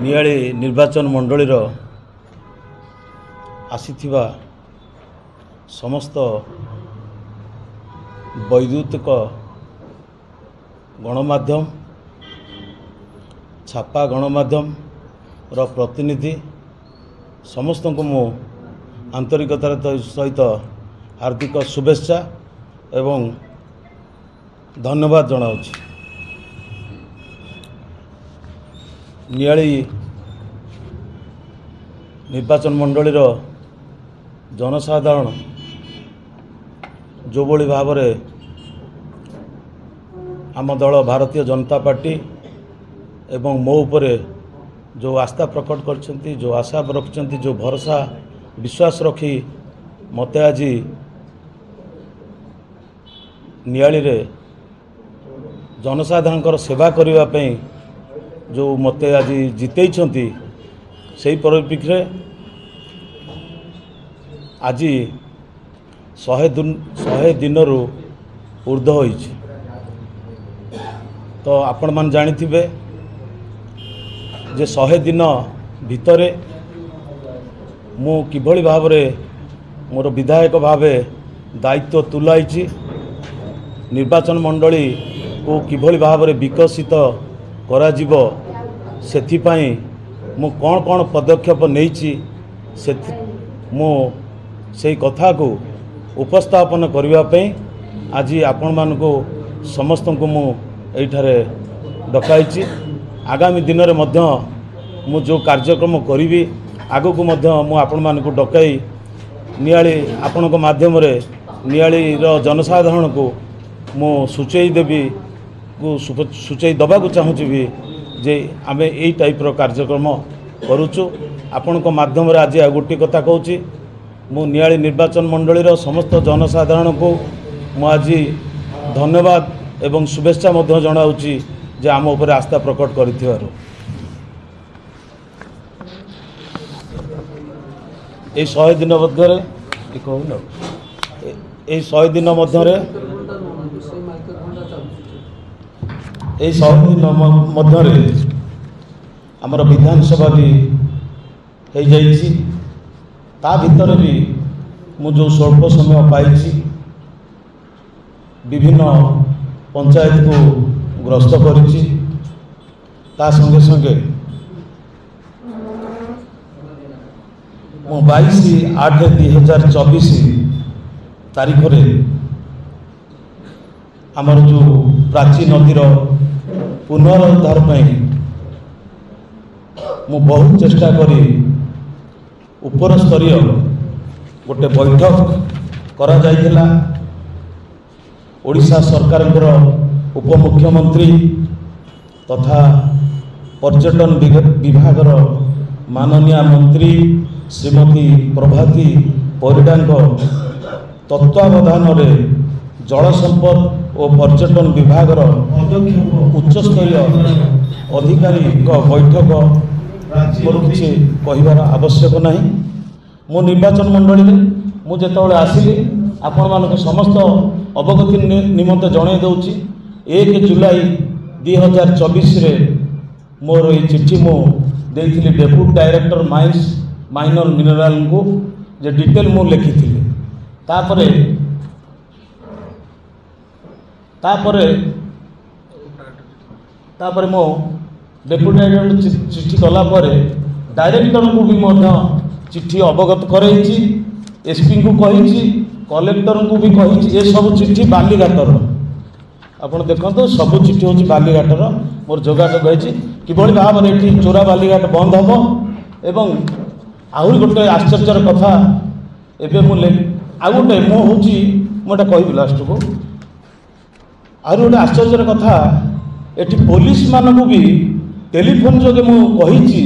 नियाली निर्वाचन मंडलीर आसीथिबा समस्त वैद्युतिक गणमाध्यम छापा गणमाध्यम रो प्रतिनिधि समस्त को मु आंतरिकतार सहित हार्दिक शुभेच्छा एवं धन्यवाद जनाऊँ। नियाली निर्वाचन मंडलीर जनसाधारण जो भली भाव आम दल भारतीय जनता पार्टी एवं मो उपरे जो आस्था प्रकट करछंती, जो आशा रखिछंती, जो भरोसा विश्वास रखी मते आज नियाली रे जनसाधारण सेवा करने पई जो मते आज जितेइछंती से परिप्रेक्षी आज 100 दिन ऊर्ध्व होइछि। तो आपण मान जानिथिबे जे 100 दिन भितरे मु किभली भाव मोर विधायक भावे दायित्व तुलाइछि, निर्वाचन मंडली को किभली भाव विकसित करा जीवो सेथिपाई मु कौन कौन पदक्षेप नेइछि से कथा को उपस्थापन करने पे आज आपण मान को समस्त को मु एठारे डकाई। आगामी दिन में मध्य मु जो कार्यक्रम करी आगो को मध्य मु आपण मान को डकाई नियाली आपण को माध्यम रे नियाली रो जनसाधारण को मु सूचई देवी को सूचई दबा को चाहूँगी भी जे आमे यही टाइप रो कार्यक्रम करुचु। आपण को माध्यम रे आज गोटे कथा कहूँ मु नियाली निर्वाचन मंडली रो समस्त जनसाधारण को मु आज धन्यवाद एवं शुभेच्छा मध्य जनाऊँगी जे आम उपर आस्था प्रकट करिथिबारु। ए 100 दिन मध्य 100 दिन मध्य आमर विधानसभा भी हो जाइए। ता भीतर भी मु जो स्वल्प समय पाई विभिन्न पंचायत को ग्रस्त करिछि। ता संगे संगे मु 22/8/2024 तारीख रे आमर जो प्राची नदीर पुनरुद्धार मु बहुत चेष्टा करी उपर स्तरीय गोटे बैठक करा जाइथिला। ओडिशा सरकार उपमुख्यमंत्री तथा पर्यटन विभाग माननीय मंत्री श्रीमती प्रभाती परिडा तत्वावधान रे जल संपद और पर्यटन विभाग उच्चस्तरीय अधिकारी बैठक किसी कहबार आवश्यक नहीं। मो निर्वाचन मंडली में मुझे आसिली आपण मानक समस्त अवगति निमंते जणाई दूची। 1 जुलाई 2024 रे मोर ये चिट्ठी मु देइथिली डेप्यूटी डायरेक्टर माइंस माइनर मिनराल को जे डिटेल मु लिखी थी। तापरे मो डेप्यूटी डायरेक्टर चिट्ठी कला डायरेक्टर को भी चिट्ठी अवगत करैछि, एसपी को कही, कलेक्टर को भी कही। ये सब चिट्ठी बालीघाटर आपड़ देखो सब चिट्ठी हूँ बालीघाटर मोर जोगाजोग होती किभली भाव में चोरा बालीघाट बंद हम। एवं आहरी गोटे आश्चर्यर कथा एवं मुझे आउ गोटे मो हूँ मुझे कह लास्ट को आहरी गोटे आश्चर्यर कथा एटी पुलिस मान को भी टेलीफोन जोगे मु कही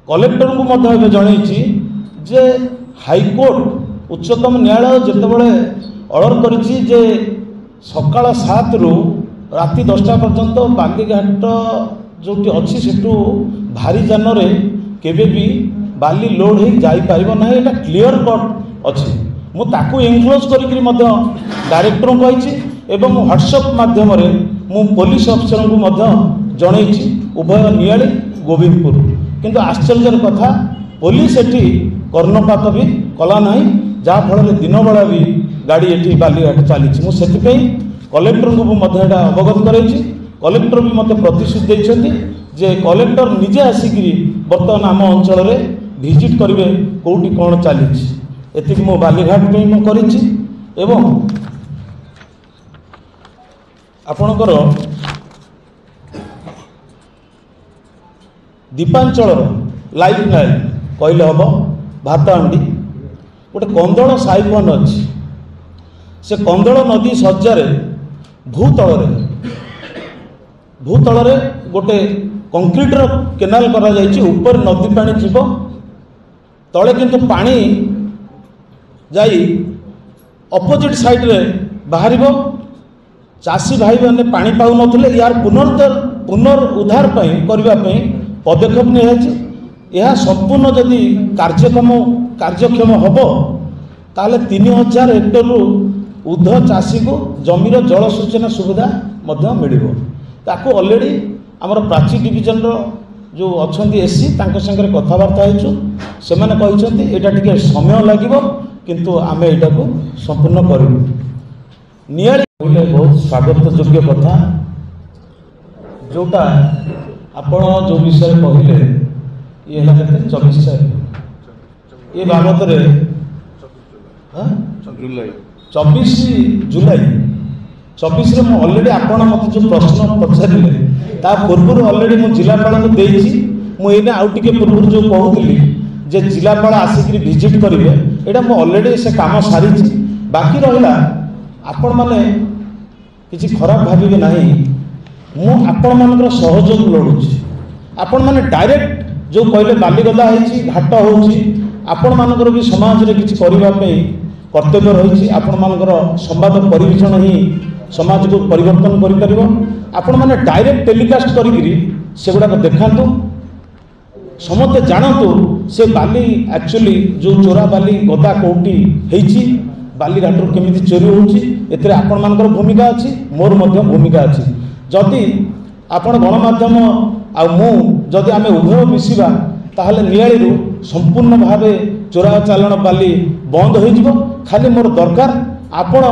कलेक्टर को जनई जे हाईकोर्ट उच्चतम न्यायालय जितेबाला अर्डर करिछि जे सकाळ 7 रु राति 10टा पर्यंत बालीघाट जो अच्छी सेठू भारी जान केबे भी बाली लोड हो जाई पारिबो ना। एटा क्लियर कट अच्छी मुझे एनक्लोज करी डायरेक्टर कही एवं व्हाट्सएप माध्यम मु पुलिस अफिसर को जनई उभय नियाली गोविंदपुर किंतु आश्चर्यर कथा पुलिस एटी कर्णपात भी कला ना जहाँफल दिन बेला भी गाड़ी ये बालीघाट चली मुझे कलेक्टर को अवगत कराई कलेक्टर भी मत प्रतिश्रुति देते जे कलेक्टर निजे आसिक बर्तमान आम अंचल भिजिट करेंगे कौटी कौन चली एति मो बालीघाट करी एवं आपणकर दीपांचल लाइफ लाइन कहले हम भातहांडी गोटे कंदल साइफन अच्छी से कंदल नदी सज्जार भूतल गोटे कंक्रीटर केनाल करा जाइए ऊपर नदी पानी जीव तले किंतु पानी जाई अपोजिट साइड रे बाहर चाषी भाई मैंने पानी पाऊ नथिले यार पुनरुद्धार करने पदक्षेप निया संपूर्ण जदि कार्यक्षम हम ताले 3000 हेक्टर ऊर्ध्व चाषी को जमीर जलसेचन सुविधा मिल ताको ऑलरेडी आमर प्राची डिविजन जो अच्छा एससी सागर कथबार्ता से यहाँ टे समय लगे किंतु आम यहाँ को संपूर्ण करूँ नियाली बहुत स्वागत योग्य कथा जोटा आपण जो विषय कहले ये 24 ये बाबद 24 जुलाई 24 रे ऑलरेडी आपण मत जो प्रश्न पचारे ता पूर्व ऑलरेडी मु जिलापाल को देछि मु एना आउ टिके पूर्व जो कहूली जे जिलापाल आसिक विजिट करेंगे यहाँ मु ऑलरेडी से काम सारी बाकी रहा आपण माने किसी खराब भाविबे नहीं मु आपण मानकर सहयोग लड़ुची आपण माने डायरेक्ट जो कहले बालीगदा है घाट होची आपण मानकर भी समाज रे किछि करबा पे कर्तव्य रही आपण मानकर संवाद परिवेषण ही समाज को परिवर्तन करि परिबो आपण माने डायरेक्ट टेलीकास्ट करिगिरी सेगुडा को देखांतु समते जानतु से बाली एक्चुअली जो चोरा बाली गदा कोटी हेची बाली घाटर केमिति चोरी होची एतरे आपण मानकर भूमिका अछि मोर मध्य भूमिका अछि जदि आपण गणमाध्यम आ मु जदि आमे उभय मिसिबा ताहले नियाळीरू संपूर्ण भावे चोरा चालाण बाली बंद हो जिवो खाली मोर दरकार आपण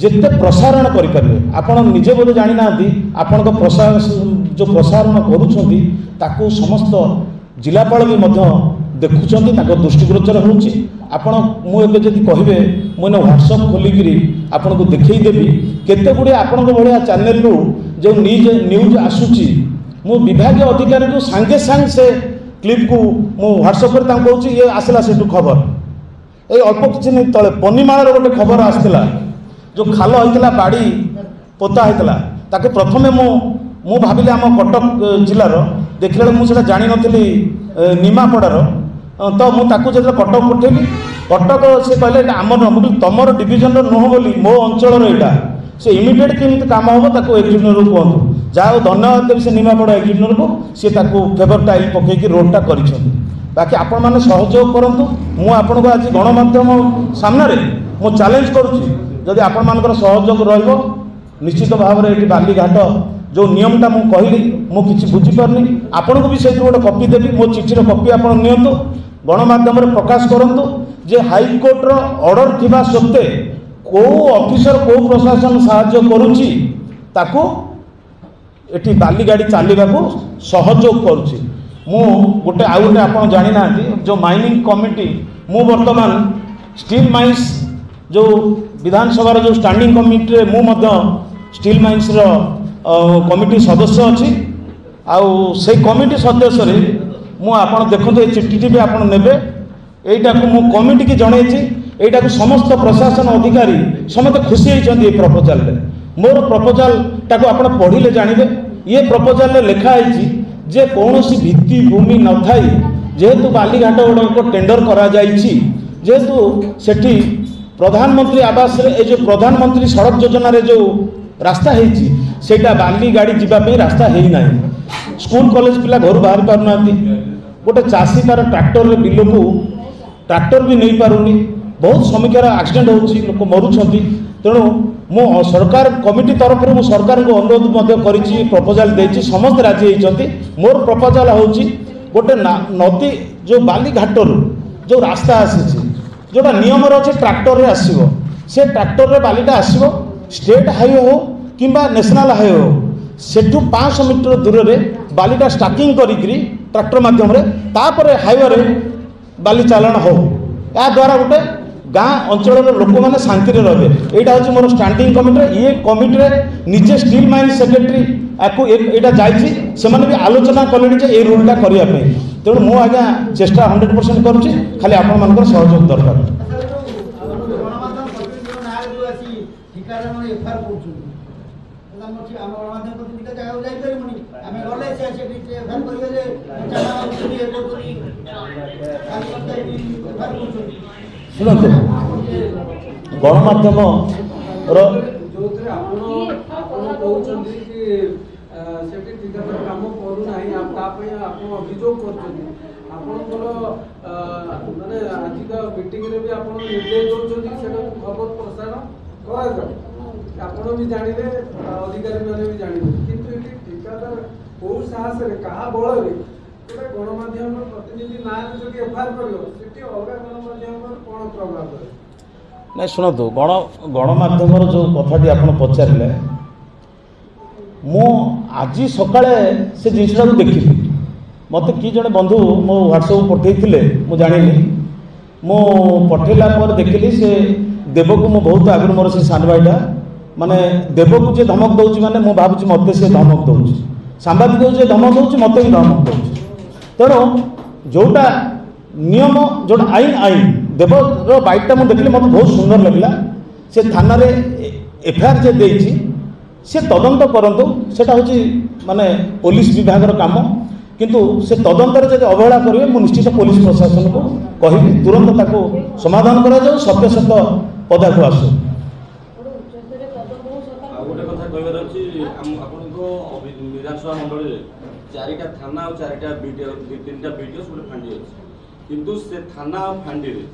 जेते प्रसारण करि परिबे आपण निजे बोले जानि नांती आपण को जो प्रसारण करूछंती ताकू समस्त जिलापाल भी मध्य देखुछंती ताको दृष्टिगोचर होउची आपण मु एबे जदि कहिबे मोने व्हाट्सएप खोलिकिरी आपण को देखै देबी केते गुडे आपण को भलिया चैनल रो जो न्यूज आसुची मु विभाग अधिकारी को सांगे सांग से क्लिप को मु व्हाट्सएप पर तां कहूची ये आसला सेटू खबर ए अल्प किछि नै तळे पन्नीमाळर गोटे खबर आस्थिला जो खाल होइतला बाड़ी पोता होइतला ताके प्रथमे मु भाबिले आम कटक जिलार देखले मु सेटा जानि नथिली निमापड़ार तो मुझे कटक पठेली कटक से कहले आमर न तुम डिविजन नुह बोली मो अंचल यहाँ से इमिडिएट केमी कम हम ताको एक्जिक्यूटिव कहतु जहाँ धन्यवाद देवी से निमापड़ा एक्जिक्यूटिव को सी फेवर टाइल पकईकि रोडटा कर बाकी आपण मैंने सहयोग करूँ मुझे आज गणमाध्यम सामने मु चैलेंज करुच्ची जदि आपण मानकर सहयोग रहिबो निश्चित भाव में ये बालीघाट जो नियमटा मु कहली मु किछि बुझी पारनी आपण को भी से गोटे कॉपी देवी मो चिठीर कॉपी आपण नियंतु गणमाध्यम प्रकाश करंतु जे हाईकोर्ट रो ऑर्डर थिबा सत्ते को ऑफिसर को प्रशासन साहाय्य करूची ताको एठी बाली गाड़ी चलवा को सहयोग करुची मु गोटे आउ गोटे आपण जानि नांती जो माइनिंग कमिटी मु वर्तमान स्टील माइंस जो विधानसभा जो स्टैंडिंग कमिटी रे मु मध्य स्टील माइंस रो कमिटी सदस्य अच्छी आउ से कमिटी सदस्य रे मु आपण देखते चिट्ठी भी आपण नेबे एटा को मु कमिटी की जणैछि एटा को समस्त प्रशासन अधिकारी समस्त खुशी होइछन्ती ए प्रपोजल रे मोर प्रपोजल टाको आपण पढिले जानिबे ये प्रपोजल रे लिखा है जे कौनसी भित्ति भूमि न थाई जेहेतु बालीघाट गुड़ाक टेंडर करा जाइछि जेहेतु सेठी प्रधानमंत्री आवास रे ए जो प्रधानमंत्री सड़क योजना रे जो रास्ता है सेटा बाली गाड़ी जीवाई रास्ता है ना स्कूल कॉलेज पिला घर बाहर पारना गोटे चाषी तार ट्रैक्टर रे बिल को ट्रैक्टर भी नहीं पारुनी बहुत समीक्षार एक्सीडेंट होची लोक मरुछंती तेणु मु सरकार कमिटी तरफ मु सरकार को अनुरोध करी प्रपोजाल देती समस्त राजी होती मोर प्रपोजाल होची गोटे नदी जो बाली घाटर जो रास्ता आसी जोटा नियम अच्छे ट्रैक्टर रे आसीबो से ट्रैक्टर रे बालीटा आसीबो स्टेट हाईवे हो किंबा नेशनल हाईवे हो सेठू 500 मीटर दूर रे बालीटा स्टाकिंग करी ट्रैक्टर माध्यम रे तापर हाईवे रे बाली चालन हो या द्वारा गोटे गाँ अंचल लोक मैंने शांति रहे यहाँ हूँ मोर स्टैंडिंग कमिटी ये कमिटी निजे स्टील माइन सेक्रेटरी यहाँ जाने भी आलोचना कले ये रूलटा करने तेणु मु आज्ञा चेष्टा 100% करुँची खाली आपण मान सहयोग दरकार। शुणु गणमाध्यम आपण भी जानिले अधिकारी माने भी जानिले किंतु एटी ठेकेदार को साहस रे कहा बळ रे गोटे गणमाध्यम प्रतिनिधि ना जो एफआईआर करियो सेटी अलगा गणमाध्यम पर कोन प्रभाव पड़े ना शुणु गणमाध्यम जो कथाटी आप पचारे मु आज सकाळे से जिनसा देखिली मत कि जड़े बंधु मो व्हाट्सएप पठे मु जानी मु पठेला पर देखिली से देव को मु बहुत आगु मोर से सान भाईटा माने देव को जे धमक दौची माने मु भाबुची मते से धमक दौची सांबादिक जे धमक दौची मते भी धमक दौची तेणु जोटा नियम जोटा आईन देवर बाइकटा मुझे देखिए मत बहुत सुंदर लगला से थाना रे एफआईआर जे देइछि से तदंत करंतु सेटा होची माने पुलिस विभाग काम किंतु से तदंतर जब अवहेला करेंगे मुझे निश्चित पुलिस प्रशासन को कहि तुरंत ताको समाधान करा जाओ सत्य सत्य पदा को आसो। गोटे कथा कहबार अछि आपनको विधानसभा मंडल चारिटा थाना और चारिटा बीडीओ तीनटा बीडीओ गोटे फांडी अछि किंतु से थाना और फांडी रे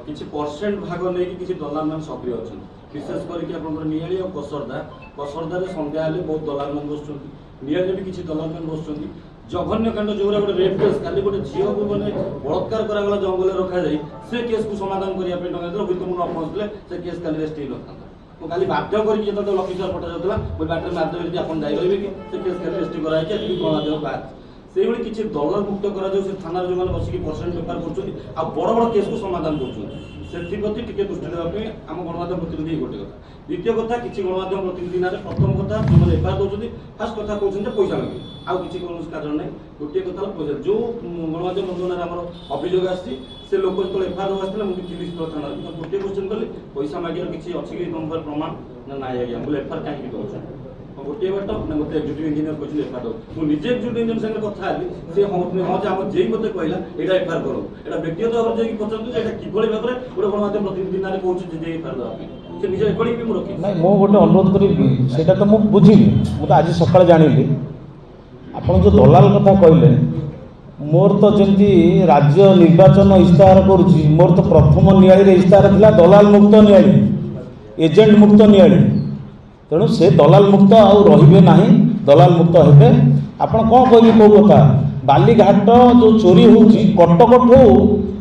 किछि परसेंट भाग नै कि किछि दलाल मान सक्रिय अछि विशेष करके आपनकर नियाली और कसरदा रे संध्या हेले बहुत दलाल मान बसुछन्ति नियाली भी किछि दलाल मान बसुछन्ति जघन्य कांड जोरा गोटे रेप केस काली गोटे झील को माने बलात्कार करागला जंगल रखा जाई से केस को समाधान करिया पे टंगा दर बितु न पहुंचले से केस काली रे स्टे रखा तो खाली बाध्य करके जत लॉफिसर पठा जातला ओइ बाटर माध्यम रे आपण जाई रहबे कि से केस काली रे स्टे कराय के कि कोना देव बात से भली किछि दलाल मुक्त करा जाउ से थाना रे जो माने बसी कि परसेंट पेपर करछथि आ बड़ बड़ केस को समाधान करछथि सेति प्रति टिके दृष्टि देबा पे हम गणमाध्यम प्रतिनिधि गोटे कथा द्वितीय कथा किछि गणमाध्यम प्रतिनिधि नारे प्रथम कथा जो माने एफआईआर दोछथि फास्ट कथा कहउछन जे पैसा लागे आउ किछि कोनो कारण नै गोटे कथा पैसा जो गणमाध्यम बंधनारे हमर अभियोग आछि से लोक जो एफआईआर आछले मु पुलिस थाना गोटे क्वेश्चन करले पैसा मागिर किछि अछि कि तुम पर प्रमाण ना नाय आज्ञा बोले एफआईआर काहे कि दोछ गोटे बाट ना गोटे एक्जिक्यूटिव इंजीनियर कहले एफआईआर मु निजे एक्जिक्यूटिव इंजीनियर संगे कथा आली से हम जे हम जेई मते कहला एटा एफआईआर करो एटा व्यक्तिगत भाव जे कि पछंतु एटा किभଳି भाबरे गोटे गणमाध्यम प्रतिनिधि नारे कहउछ जे एफआईआर दबा से निजे एकडी भी मु रखि नाही मो गोटे अनुरोध करी सेटा तो मु बुझिली मु तो आज सकाळ जानिली आपण जो दलाल कथा कहले मोर तो जंती राज्य निर्वाचन इस्ताहार करूची मोर तो प्रथम नियाली रे इस्ताहार थिला दलाल मुक्त नियाली एजेंट मुक्त नियाली तेणु से दलाल मुक्त आउ रहिबे नाही दलाल मुक्त हेबे आपण कोन कहबी को कथा बालीघाट जो चोरी होउची कटकठू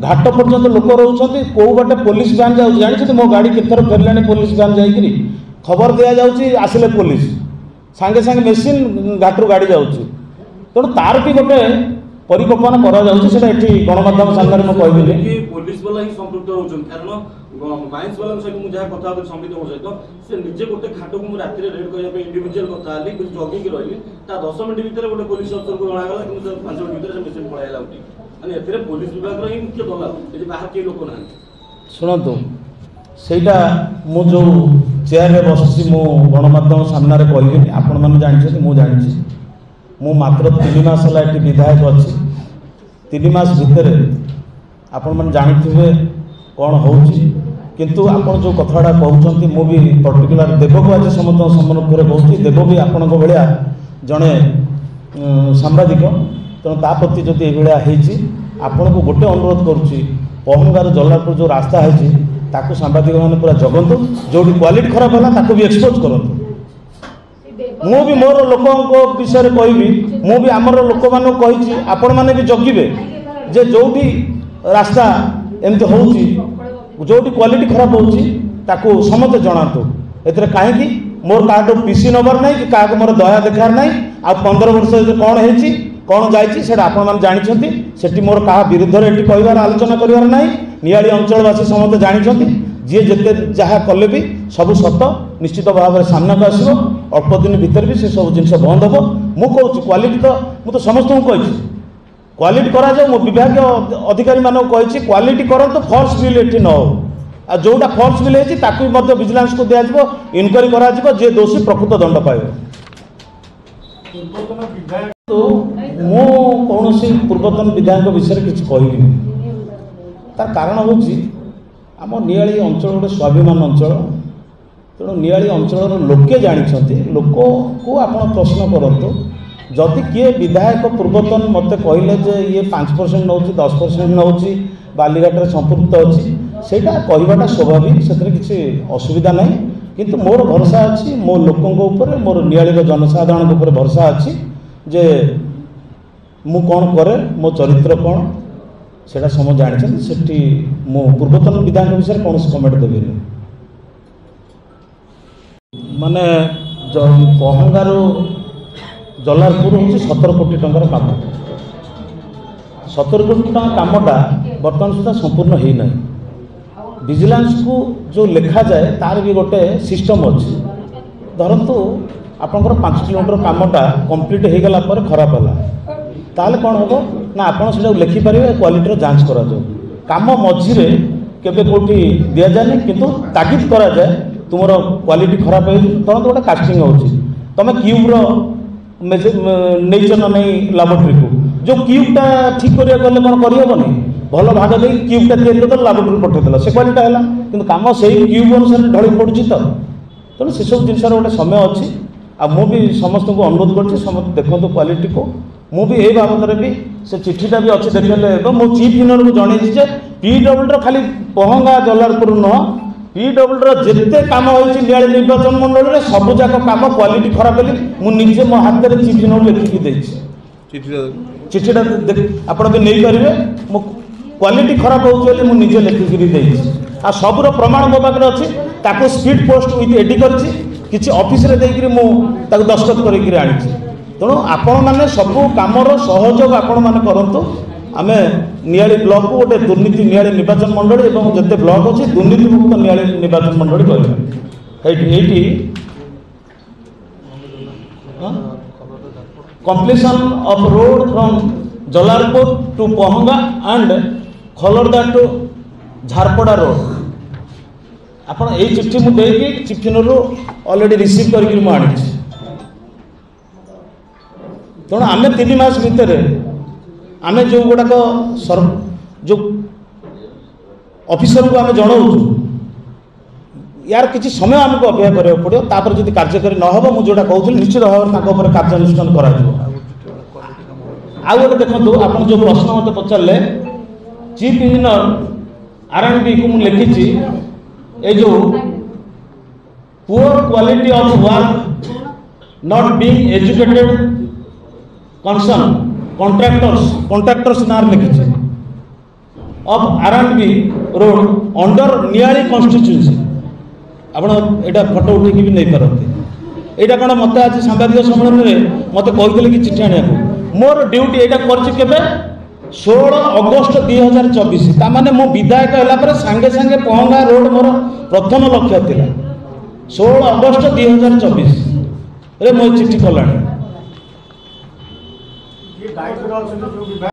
घाट पर्यंत लोक रहउछन्ति को बाटे पुलिस वैन जाउ जानि मो गाड़ी केथर फेरलानी पुलिस वैन जाइकरी खबर दिया जाउची आसिले पुलिस सांगे सांगे मेसिन घाटरू गाड़ी जाउची तेणु तार भी गोटे परिकल्पना करा जाउची सेटा एठी गणमाध्यम सामने में कहबिले कि पुलिस वाला ही संपृक्त होउछन कारण माइंस वाला सहित मु जहा कथा संबित हो सहित से निजे गोटे घाट को मु रात्रि रेड करिया पे इंडिविजुअल कथा आली कुछ जॉगिंग की रहली ता 10 मिनिट भीतर गोटे पुलिस अफसर को जणा गला कि 5 मिनिट भीतर से मेसेज पळाइला उठी माने एथिरे पुलिस विभाग रो ही मुख्य दलाल जे बाहर के लोक ना सुनंतु सेटा मु जो चेयर रे बससी मु गणमाध्यम सामने रे कहली आपण माने जानि मु जानि मु मात्र 3 मास हला एटी विधायक अछि 3 मास भितर आपण मन जानिथिबे कौन होउची किंतु आपण जो कथाडा कहउछंती मु भी पर्टिकुलर देव को आज समस्त सम्मुख रे कहउची देव भी आपण को भलिया जणे सांबादिक तेणु ता प्रति जदि ए भलिया हेची आपण को गोटे अनुरोध करूची पहंगार जल्लापुर जो रास्ता है ताको सांबादिक मैंने पूरा जगंतु जो क्वालिटी खराब है ताको भी एक्सपोज करंतु मु भी मोर लोकों विषय कहबी मु भी आमर लोक मान कही आपण मैंने भी जगिबे जे जोठी रास्ता एमती होउची जोठी क्वालिटी खराब होउची ताको समते जणातु एतरे काहे मोर काटो पीसी नंबर नहीं कि क्या मोर दया देखार नहीं आ 15 वर्ष कौन है कौन जाइए से आपण जानते सेठी मोर क्या विरुद्ध में कहबार आलोचना करार ना नियाली अंचलवासी समस्त जानते जी जिते जहाँ कले भी सब सत निश्चित भाव में सामना को आसो अल्प दिन भितर भी से सब जिन बंद हम मुझे क्वालिटी तो मुझे समस्त कही क्वालिटी करा मो विभाग अधिकारी मानक कही क्वालिटी करंतु फॉल्स बिल एठी न हो आ जोटा फॉल्स बिल है विजिलेंस को दिया इनक्वारी करा जे दोषी प्रकृत दंड पाए तो मु कौन पूर्वतन विधायक विषय किसी कहनी तार कारण हूँ आम नियाली अंचल गोटे स्वाभिमान अंचल तेणु नियाली अंचल लोके जानते लोक को आप प्रश्न करूँ जदि किए विधायक पूर्वतन मत कहले जे ये 5% नौ 10% नौ बालीघाट संपुक्त अच्छी सेटा कहवाटा स्वाभाविक से किसी असुविधा ना किंतु मोर भरोसा अच्छी मो लोकों ऊपर मोर नियाली जनसाधारण ऊपर भरोसा अच्छी जे मु कौन करे मो चरित्र कौन सेटा समझ जानते सेठी मो पूर्वतन विधायक विषय कौन कमेंट देवी माने पहंगार जलारपुर हूँ 17 कोटी टंकार काम 17 कोटी टंका कामटा बर्तमान सुधा संपूर्ण हो ना विजिलेंस को जो लिखा जाए तार भी गोटे सिस्टम अच्छी धरतु आपंकर 5 किलोमीटर कामटा कंप्लीट हो गला पर खराब है ताले कौन हम ना आपड़ से लिखिपारे क्वालिटी जांच करा काम मझिरे केबे कोठी दिया जाए किंतु तागिद करा जाए तुम क्वालिटी खराब है तुरंत गोटे कास्टिंग होची तुम क्यूब्र नहीं ना नहीं लाबोरेटरी को जो क्यूबटा ठीक करा गले कौन करहबनी भल भाग दे क्यूबटा तैयारी कर लाबोरेटरी पठेदेल से क्वालिटी है कि कम से क्यूब अनुसार ढली पड़ी तो तेणु से सब जिन गोटे समय अच्छी आ मु भी समस्त को अनुरोध कर समस्त देखो क्वालिटी को मु भी यही बाबद भी से चिठीटा भी अच्छे देखे मो चीफ इंजीनियर को जनई पीडब्ल्यू खाली पहंगा जलारपुर नुह पीडब्ल्यू जिते कम होती नियाली निर्वाचन मंडल में सबूक कम क्वालिटी खराब है मुझे मो हाथ में चीफ इंजीनियर लिखिकी चिठीटा आप नहीं पारे मो क्वालिटी खराब हो मुझे लिखिकी आ सबूर प्रमाण मो पाखे अच्छी स्पीड पोस्ट विथ एडी कर किसी ऑफिस रे देकरी मु ताको दस्तखत करिकरी आनी तेणु आपण मैंने सबू कामर सहयोग आपण मैंने करंतु आमे नियाली ब्लॉक को गोटे दुर्नीति नियाली निर्वाचन मंडल एवं जिते ब्लॉक अच्छी दुर्नीति मुक्त नियाली निर्वाचन मंडल कहते completion of road from Jalarpur to Pahanga and Khalarda to Jharpada road आपड़ यही चिट्ठी मुझे चिट्ठी नू ऑलरेडी रिसीव करके मुझे तेणु आम 3 मास भितर आम जो गुड़ाक जो ऑफिसर को आम जनाऊँ यार किसी समय आमको अपेक्षा कराया पड़ो तापर जब कार्यकारी न हो मुझे कहूँ निश्चित भाव में कार्यानुष्ठान कर गोटे देखो आप जो प्रश्न मत पचारे चीफ इंजीनियर R&B को मुझे लिखी ये जो poor quality of work not being educated concern contractors ना लिखी of R&B road under Niali constituency आप फोटो उठे भी नहीं पारती यहाँ कौन मत आज सांबादिक सम्मेलन में मत कहते कि चिठी आने मोर ड्यूटी यहाँ कर 16 अगस्त 2024 ताने मो विधायक है सांगे सांगे पहंगा रोड मोर प्रथम लक्ष्य था 16 अगस्त 2024 रे मो चिठी कला